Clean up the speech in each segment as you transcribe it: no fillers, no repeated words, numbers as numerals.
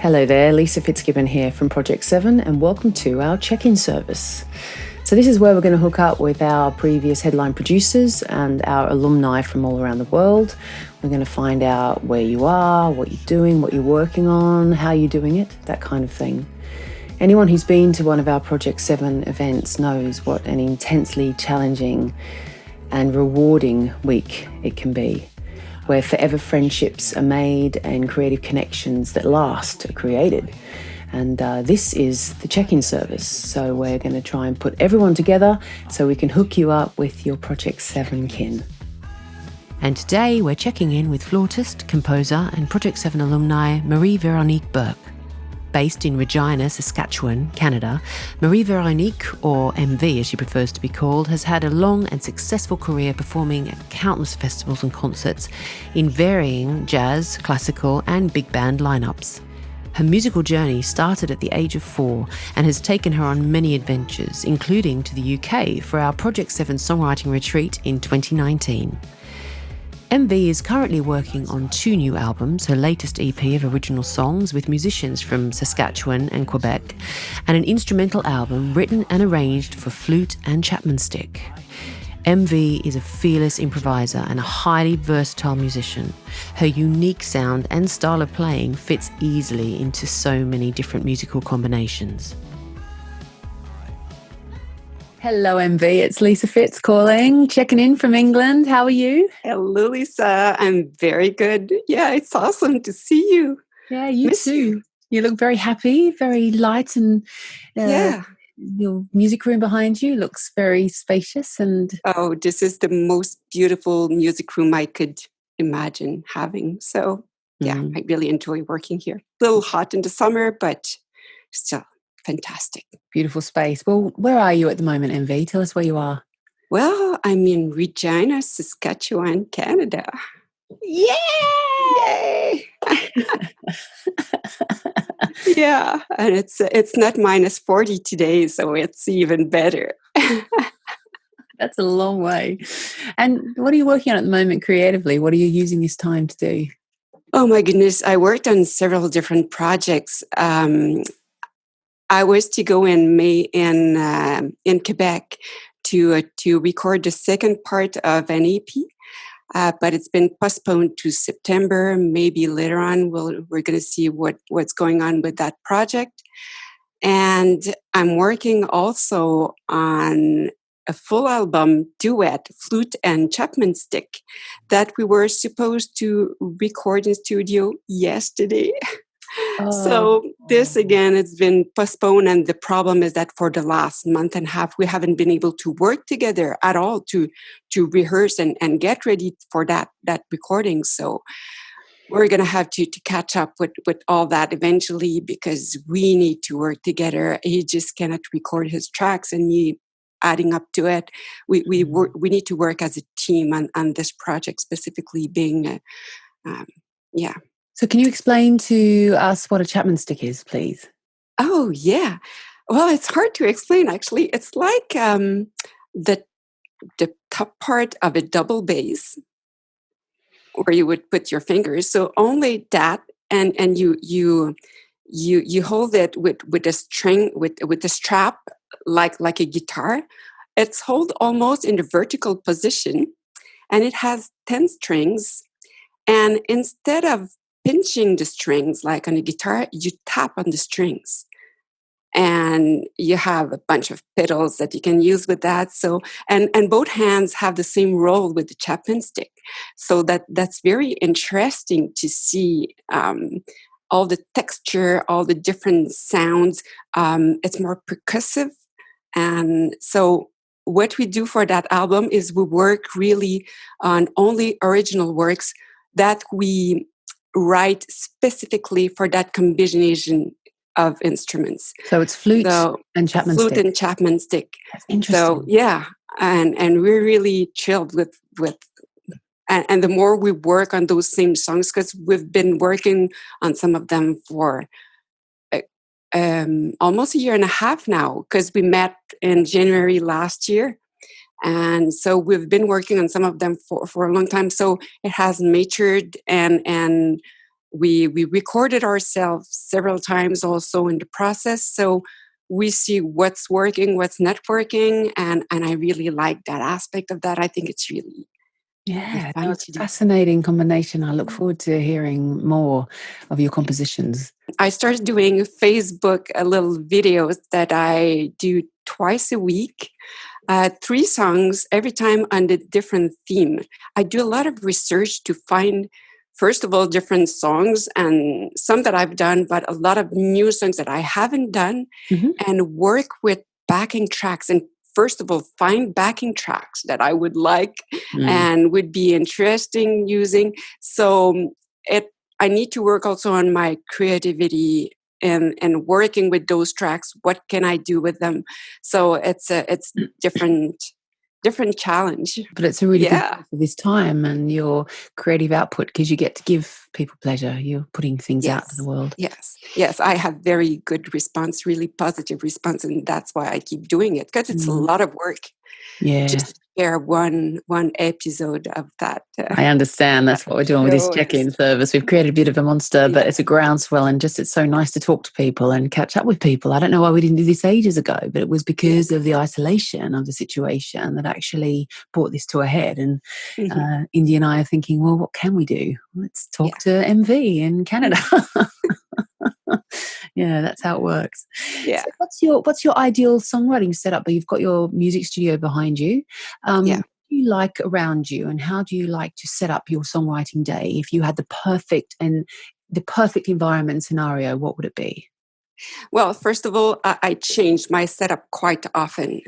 Hello there, Lisa Fitz here from Project 7 and welcome to our check-in service. So this is where we're going to hook up with our previous headline producers and our alumni from all around the world. We're going to find out where you are, what you're doing, what you're working on, how you're doing it, that kind of thing. Anyone who's been to one of our Project 7 events knows what an intensely challenging and rewarding week it can be, where forever friendships are made and creative connections that last are created. And this is the check-in service. So we're going to try and put everyone together so we can hook you up with your Project 7 kin. And today we're checking in with flautist, composer and Project 7 alumni Marie-Veronique Bourque. Based in Regina, Saskatchewan, Canada, Marie-Veronique, or MV as she prefers to be called, has had a long and successful career performing at countless festivals and concerts in varying jazz, classical and big band lineups. Her musical journey started at the age of 4 and has taken her on many adventures, including to the UK for our Project 7 songwriting retreat in 2019. MV is currently working on 2 new albums, her latest EP of original songs with musicians from Saskatchewan and Quebec, and an instrumental album written and arranged for flute and Chapman stick. MV is a fearless improviser and a highly versatile musician. Her unique sound and style of playing fits easily into so many different musical combinations. Hello, MV. It's Lisa Fitz calling, checking in from England. How are you? Hello, Lisa. I'm very good. Yeah, it's awesome to see you. Yeah, you too. You look very happy, very light, and your music room behind you looks very spacious. And oh, this is the most beautiful music room I could imagine having. So, yeah, I really enjoy working here. A little hot in the summer, but still fantastic. Beautiful space. Well, where are you at the moment, MV? Tell us where you are. Well, I'm in Regina, Saskatchewan, Canada. Yay! Yeah, and it's not minus 40 today, so it's even better. That's a long way. And what are you working on at the moment creatively? What are you using this time to do? Oh my goodness, I worked on several different projects. I was to go in May in Quebec to record the second part of an EP, but it's been postponed to September. Maybe later on we're going to see what's going on with that project. And I'm working also on a full album duet, flute and Chapman stick, that we were supposed to record in studio yesterday. So this again, it's been postponed, and the problem is that for the last month and a half, we haven't been able to work together at all to rehearse and get ready for that recording. So we're going to have to catch up with all that eventually, because we need to work together. He just cannot record his tracks and me adding up to it. We need to work as a team on this project, specifically being So can you explain to us what a Chapman stick is, please? Oh, yeah. Well, it's hard to explain, actually. It's like the top part of a double bass where you would put your fingers. So only that, and you hold it with a string, with the strap, like a guitar. It's held almost in the vertical position, and it has 10 strings. And instead of pinching the strings like on a guitar, you tap on the strings, and you have a bunch of pedals that you can use with that. So and both hands have the same role with the Chapman stick. So that's very interesting to see all the texture, all the different sounds. It's more percussive, and so what we do for that album is we work really on only original works that we write specifically for that combination of instruments. So it's flute and Chapman stick. Flute and Chapman stick. That's interesting. So yeah, and we're really thrilled with and the more we work on those same songs, because we've been working on some of them for almost a year and a half now, because we met in January last year. And so we've been working on some of them for a long time. So it has matured, and we recorded ourselves several times also in the process. So we see what's working, what's not working. And I really like that aspect of that. I think it's really Yeah, fun it's to a do. fascinating combination. I look forward to hearing more of your compositions. I started doing Facebook little videos that I do twice a week. 3 songs every time on a different theme. I do a lot of research to find, first of all, different songs and some that I've done, but a lot of new songs that I haven't done, and work with backing tracks. And first of all, find backing tracks that I would like and would be interesting using. So I need to work also on my creativity and working with those tracks. What can I do with them? So it's different challenge. But it's a really good Yeah. use of this time and your creative output because you get to give people pleasure. You're putting things out to the Yes. world. Yes. I have very good response, really positive response, and that's why I keep doing it, because it's a lot of work Yeah. just to share one episode of that. I understand. That That's what we're doing with this show check-in service. We've created a bit of a monster, but yeah. it's a groundswell, and just it's so nice to talk to people and catch up with people. I don't know why we didn't do this ages ago, but it was because of the isolation of the situation that actually brought this to a head. And Mhm. Indy and I are thinking, well, what can we do? Let's talk Yeah. to MV in Canada. Yeah, that's how it works. Yeah. So what's your ideal songwriting setup? You've got your music studio behind you. Yeah. What do you like around you, and how do you like to set up your songwriting day? If you had the perfect environment and scenario, what would it be? Well, first of all, I change my setup quite often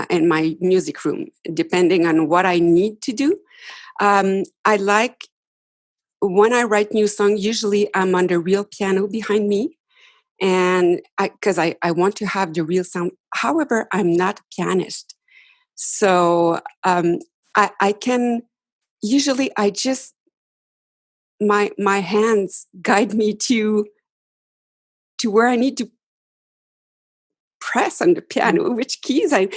in my music room, depending on what I need to do. I like when I write new songs, usually I'm on the real piano behind me, and because I want to have the real sound. However, I'm not a pianist. So I can usually I just my hands guide me to where I need to press on the piano, which keys I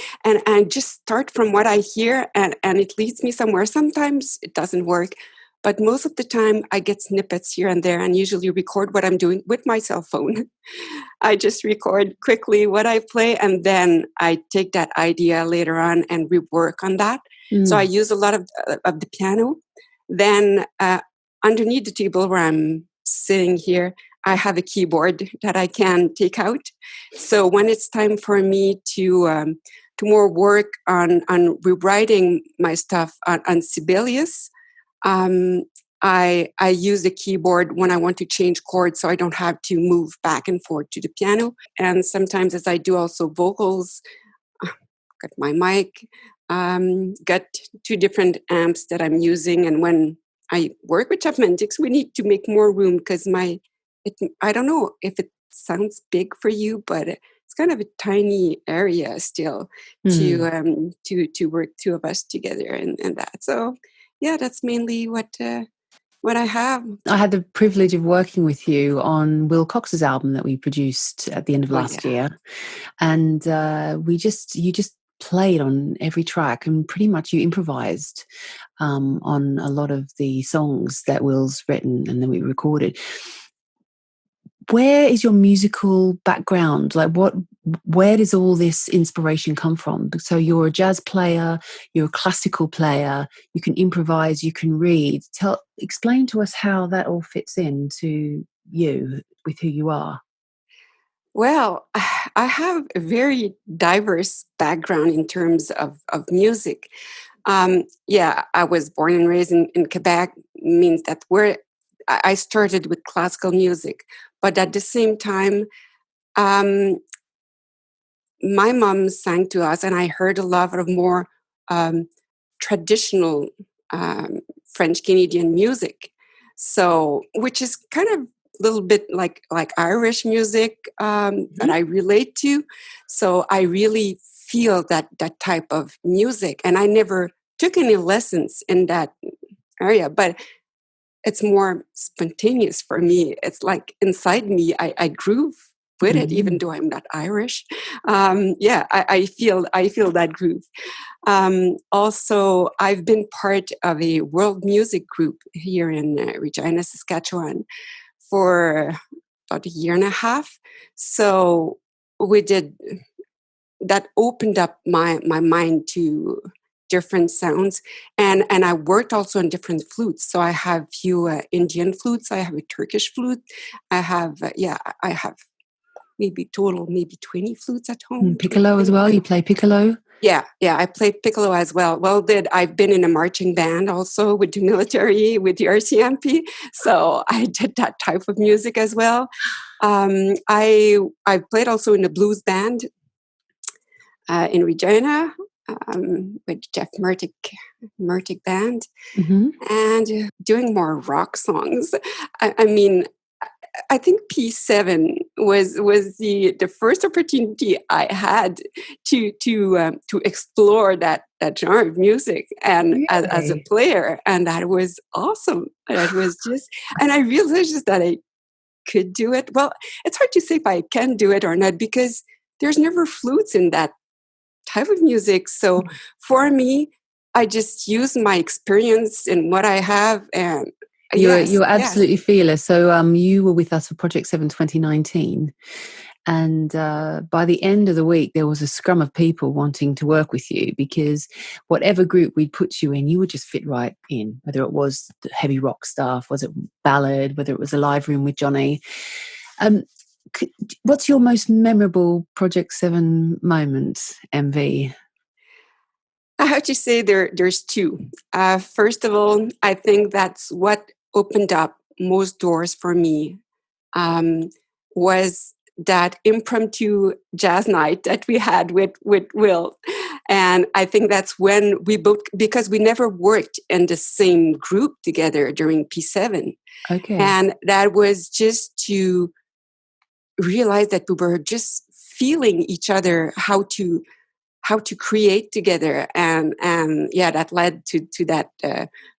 just start from what I hear, and it leads me somewhere. Sometimes it doesn't work, but most of the time I get snippets here and there, and usually record what I'm doing with my cell phone. I just record quickly what I play, and then I take that idea later on and rework on that. So I use a lot of the piano. Then underneath the table where I'm sitting here, I have a keyboard that I can take out. So when it's time for me to more work on rewriting my stuff on Sibelius, I use the keyboard when I want to change chords, so I don't have to move back and forth to the piano. And sometimes, as I do also vocals, got my mic, got 2 different amps that I'm using. And when I work with Chapmentics, we need to make more room because I don't know if it sounds big for you, but it's kind of a tiny area still to work 2 of us together and that. So yeah, that's mainly what I have. I had the privilege of working with you on Will Cox's album that we produced at the end of Oh last yeah. year, and you just played on every track, and pretty much you improvised on a lot of the songs that Will's written, and then we recorded. Where is your musical background? Where does all this inspiration come from? So you're a jazz player, you're a classical player, you can improvise, you can read. Explain to us how that all fits into you with who you are. Well, I have a very diverse background in terms of music. Yeah, I was born and raised in Quebec, means that where I started with classical music. But at the same time, um, my mom sang to us, and I heard a lot of more um, traditional um, French Canadian music. So, which is kind of a little bit like Irish music that I relate to. So I really feel that type of music, and I never took any lessons in that area, but it's more spontaneous for me. It's like inside me, I groove with it, even though I'm not Irish. Yeah, I feel that groove. Also, I've been part of a world music group here in Regina, Saskatchewan for about a year and a half. So we did that, opened up my mind to different sounds, and I worked also on different flutes. So I have few Indian flutes, I have a Turkish flute, I have I have maybe 20 flutes at home. Piccolo as well. You play piccolo? Yeah, I play piccolo as well. I've been in a marching band also with the military, with the RCMP, so I did that type of music as well. I played also in a blues band in Regina, with Jeff Murtick band, and doing more rock songs. I mean, I think P7 was the first opportunity I had to explore that genre of music, and as a player, and that was awesome. That was just, and I realized just that I could do it. Well, it's hard to say if I can do it or not, because there's never flutes in that type of music. So for me, I just use my experience and what I have, and you're absolutely fearless. So you were with us for Project 7 2019, and by the end of the week there was a scrum of people wanting to work with you, because whatever group we'd put you in, you would just fit right in, whether it was heavy rock stuff, was it ballad, whether it was a live room with Johnny. What's your most memorable Project 7 moment, MV? I have to say there's two. First of all, I think that's what opened up most doors for me, was that impromptu jazz night that we had with Will. And I think that's when we both, because we never worked in the same group together during P7. Okay. And that was just to realize that we were just feeling each other, how to create together, and that led to that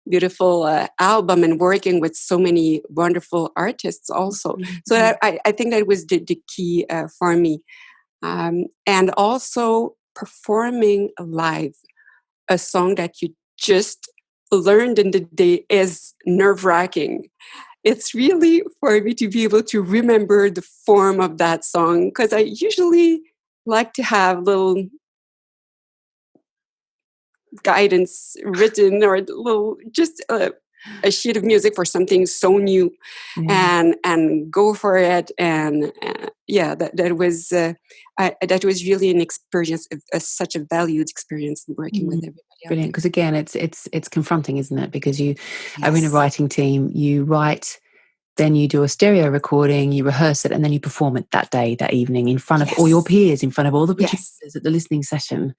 beautiful album, and working with so many wonderful artists also. So that, I think that was the key for me, and also performing live a song that you just learned in the day is nerve-wracking. It's really for me to be able to remember the form of that song, because I usually like to have little guidance written, or just a sheet of music for something so new, and go for it. And that was really an experience, such a valued experience, working with everybody. Brilliant, because again, it's confronting, isn't it? Because you are in a writing team, you write, then you do a stereo recording, you rehearse it, and then you perform it that day, that evening, in front of all your peers, in front of all the producers at the listening session.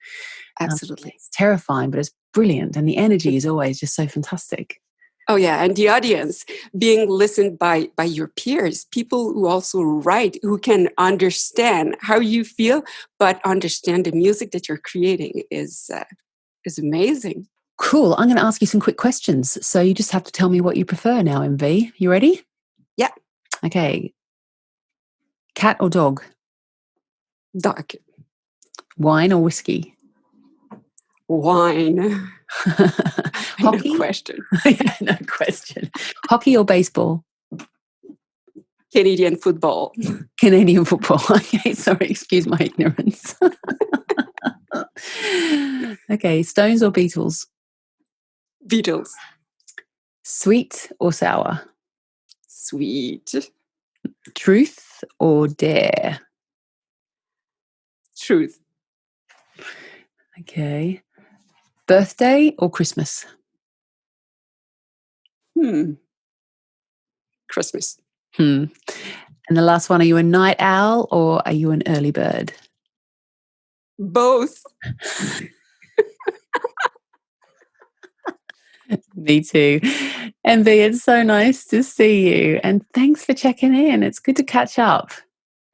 Absolutely. It's terrifying, but it's brilliant. And the energy is always just so fantastic. Oh, yeah. And the audience being listened by your peers, people who also write, who can understand how you feel, but understand the music that you're creating is amazing. Cool. I'm going to ask you some quick questions. So you just have to tell me what you prefer now, MV. You ready? Yeah. Okay. Cat or dog? Dog. Wine or whiskey? Wine. Hockey? No question. No question. Hockey or baseball? Canadian football. Canadian football. Okay, sorry, excuse my ignorance. Okay, Stones or Beatles? Beatles. Sweet or sour? Sweet. Truth or dare? Truth. Okay. Birthday or Christmas? Christmas. And the last one, are you a night owl or are you an early bird? Both. Me too. MV, it's so nice to see you. And thanks for checking in. It's good to catch up.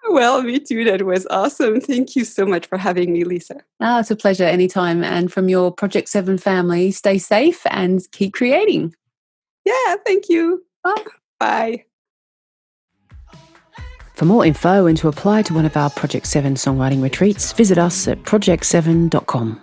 Well, me too. That was awesome. Thank you so much for having me, Lisa. Oh, it's a pleasure anytime. And from your Project 7 family, stay safe and keep creating. Yeah, thank you. Bye. For more info and to apply to one of our Project 7 songwriting retreats, visit us at project7.com.